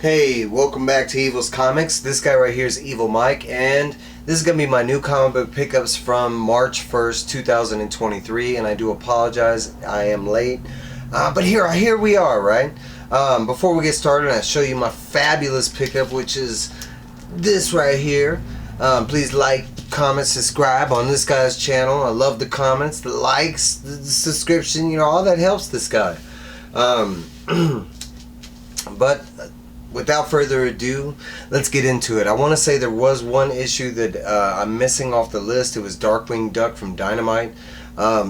Hey, welcome back to Evil's Comics. This guy right here is Evil Mike, and this is going to be my new comic book pickups from March 1st, 2023, and I do apologize, I am late. But here we are, right? Before we get started, I'll show you my fabulous pickup, which is this right here. Please like, comment, subscribe on this guy's channel. I love the comments, the likes, the subscription, you know, all that helps this guy. But without further ado, let's get into it. I want to say there was one issue that I'm missing off the list. It was Darkwing Duck from Dynamite,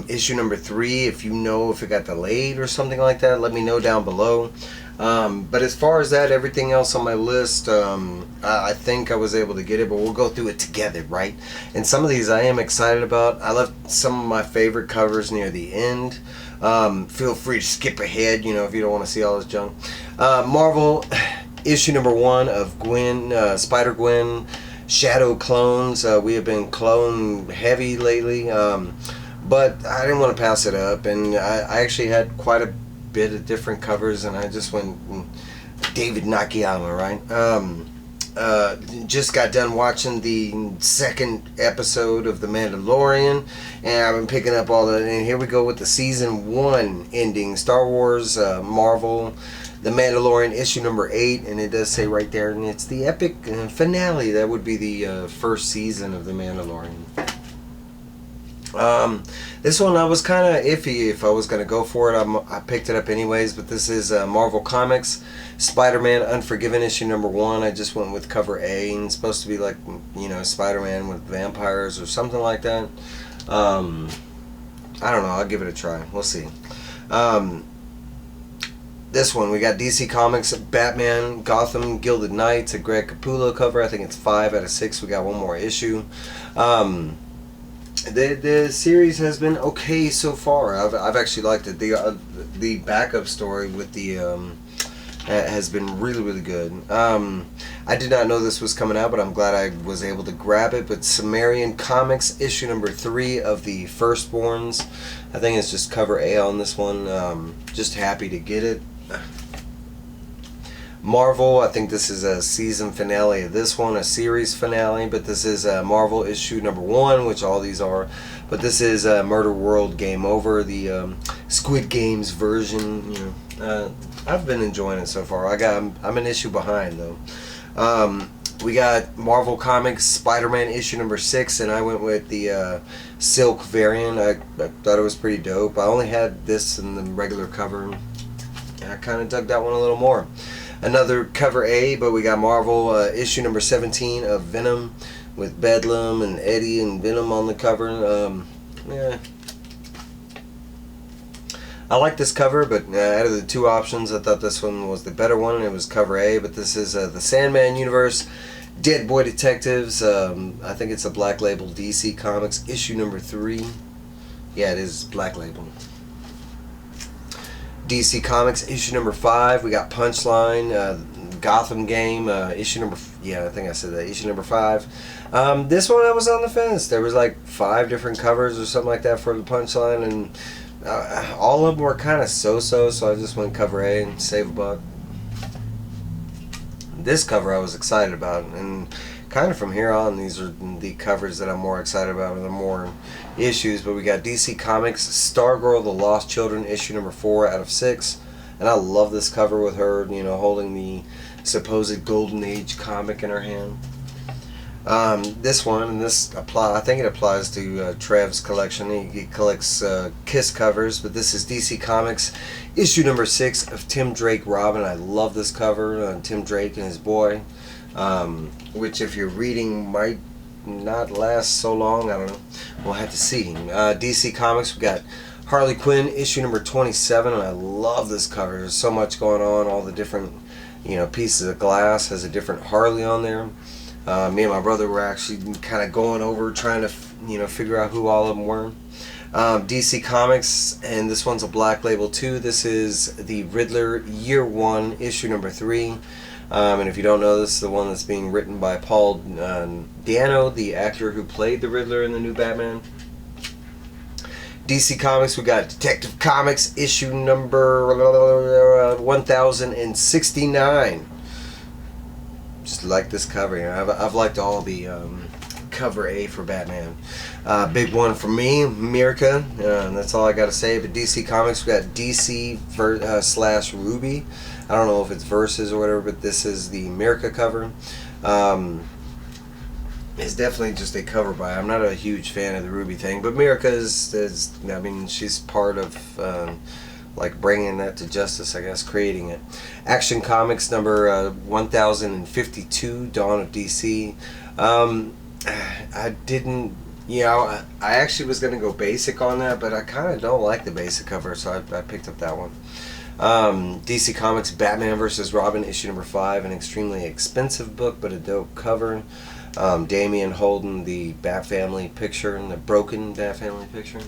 issue number 3. If you know if it got delayed or something like that, let me know down below. But as far as that, everything else on my list, I think I was able to get it, but we'll go through it together, right? And some of these I am excited about. I left some of my favorite covers near the end. Feel free to skip ahead, you know, if you don't want to see all this junk. Marvel issue number 1 of Gwen, Spider-Gwen, Shadow clones. We have been clone heavy lately, but I didn't want to pass it up, and I actually had quite a bit of different covers, and I just went David Nakayama, right? Just got done watching the second episode of The Mandalorian, and I've been picking up all the, and here we go with the season 1 ending, Star Wars, Marvel, The Mandalorian issue number 8, and it does say right there, and it's the epic finale. That would be the first season of The Mandalorian. This one I was kind of iffy if I was going to go for it. I picked it up anyways, but this is Marvel Comics, Spider-Man Unforgiven issue number 1. I just went with cover A, and it's supposed to be like, you know, Spider-Man with vampires or something like that. I don't know, I'll give it a try. We'll see. This one, we got DC Comics, Batman, Gotham, Gilded Knights, a Greg Capullo cover. I think it's 5 out of 6. We got one more issue. The series has been okay so far. I've actually liked it. The backup story with the has been really good. I did not know this was coming out, but I'm glad I was able to grab it. But Sumerian Comics issue number 3 of the Firstborns. I think it's just cover A on this one. Just happy to get it. Marvel, I think this is a season finale of this one, a series finale, but this is Marvel issue number 1, which all these are. But this is Murder World Game Over, the Squid Games version. You know, I've been enjoying it so far. I'm an issue behind though. We got Marvel Comics Spider-Man issue number 6, and I went with the Silk variant. I thought it was pretty dope. I only had this in the regular cover, and I kind of dug that one a little more. Another cover A, but we got Marvel issue number 17 of Venom with Bedlam and Eddie and Venom on the cover. Yeah, I like this cover, but out of the 2 options, I thought this one was the better one. It was cover A, but this is the Sandman Universe, Dead Boy Detectives. I think it's a Black Label DC Comics issue number 3. Yeah, it is Black Label. DC Comics issue number 5. We got Punchline, Gotham Game issue number, yeah, I think I said that, issue number 5. This one I was on the fence. There was like 5 different covers or something like that for the Punchline, and all of them were kind of so-so, so I just went cover A and save a buck. This cover I was excited about, and kind of from here on, these are the covers that I'm more excited about, and the more issues. But we got DC Comics Stargirl, The Lost Children issue number 4 out of 6, and I love this cover with her, you know, holding the supposed Golden Age comic in her hand. This one, and this I think it applies to Trev's collection. He collects Kiss covers, but this is DC Comics issue number 6 of Tim Drake Robin. I love this cover, Tim Drake and his boy, which if you're reading might not last so long. I don't know, we'll have to see. DC Comics, we got Harley Quinn issue number 27, and I love this cover. There's so much going on. All the different, you know, pieces of glass has a different Harley on there. Me and my brother were actually kind of going over trying to, you know, figure out who all of them were. DC Comics, and this one's a Black Label too. This is the Riddler Year 1 issue number 3. And if you don't know, this is the one that's being written by Paul Dano, the actor who played the Riddler in the new Batman. DC Comics, we got Detective Comics issue number 1069. just like this cover. You know, I've liked all the cover A for Batman. Big one for me, Mirka. And that's all I got to say. But DC Comics, we got DC slash Ruby. I don't know if it's Versus or whatever, but this is the Mirka cover. It's definitely just a cover by. I'm not a huge fan of the Ruby thing, but Mirka is I mean, she's part of like bringing that to justice, I guess, creating it. Action Comics number 1052, Dawn of DC. I didn't, you know, I actually was going to go basic on that, but I kind of don't like the basic cover, so I picked up that one. DC Comics Batman vs. Robin, issue number 5, an extremely expensive book, but a dope cover. Damian Holden, the Bat Family picture, and the broken Bat Family picture.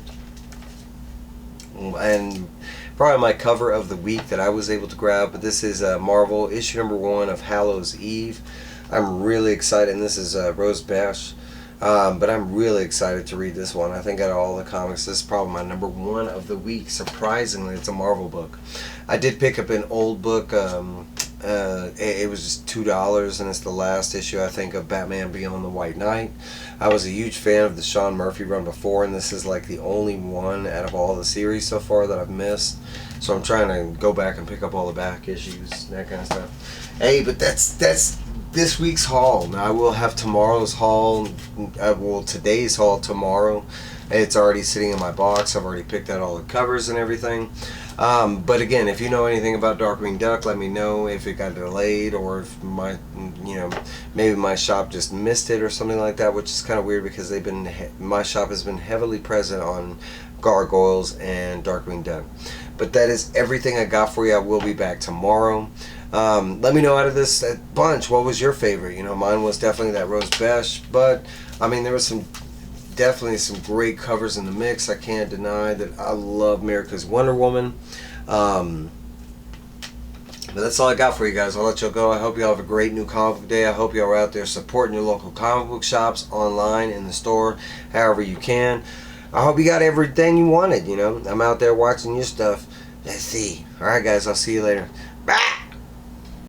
And probably my cover of the week that I was able to grab, but this is Marvel, issue number 1 of Hallows' Eve. I'm really excited, and this is Rose Bash. But I'm really excited to read this one. I think out of all the comics, this is probably my number 1 of the week. Surprisingly, it's a Marvel book. I did pick up an old book. It was just $2, and it's the last issue, I think, of Batman Beyond the White Knight. I was a huge fan of the Sean Murphy run before, and this is like the only one out of all the series so far that I've missed. So I'm trying to go back and pick up all the back issues, that kind of stuff. Hey, but that's this week's haul. Now I will have tomorrow's haul, today's haul tomorrow. It's already sitting in my box. I've already picked out all the covers and everything. But again, if you know anything about Darkwing Duck, let me know if it got delayed, or if maybe my shop just missed it or something like that, which is kind of weird because my shop has been heavily present on Gargoyles and Darkwing Duck. But that is everything I got for you. I will be back tomorrow. Let me know out of this bunch, what was your favorite? You know, mine was definitely that Rose Besh, but I mean, there was definitely some great covers in the mix. I can't deny that I love Mirka's Wonder Woman. But that's all I got for you guys. I'll let y'all go. I hope y'all have a great new comic book day. I hope y'all are out there supporting your local comic book shops, online, in the store, however you can. I hope you got everything you wanted, you know. I'm out there watching your stuff. Let's see. Alright guys, I'll see you later. Bye!